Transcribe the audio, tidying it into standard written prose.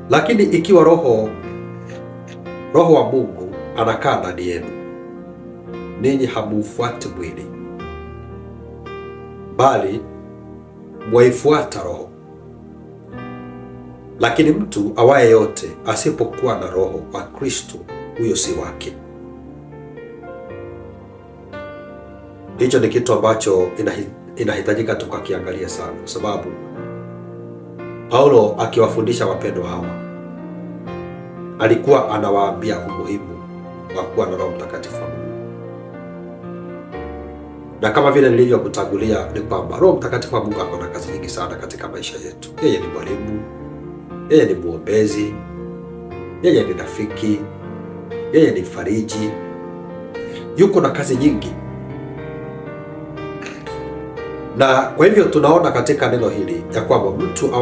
Lakini ikiwa roho wa Mungu anakaa ndani yenu, ninyi hamufuati mwili, bali mwaifuata roho. Lakini mtu awaye yote asipokuwa na roho wa Kristo, huyo si wake. Hicho ni kitu ambacho inahitajika tukakiangalia sana, kwa sababu Paulo akiwafundisha wapendwa hawa alikuwa anawaambia umuhimu wa kuwa na Roho Mtakatifu wa Mungu. Na kama vile nilivyokutangulia ni kwamba Roho Mtakatifu wa Mungu ako na kazi nyingi sana katika maisha yetu. Yeye ni mwalimu, yeye ni mwombezi, yeye ni rafiki, yeye ni mfariji. Yuko na kazi nyingi. Na kwa hivyo tunaona katika neno hili ya kwamba mtu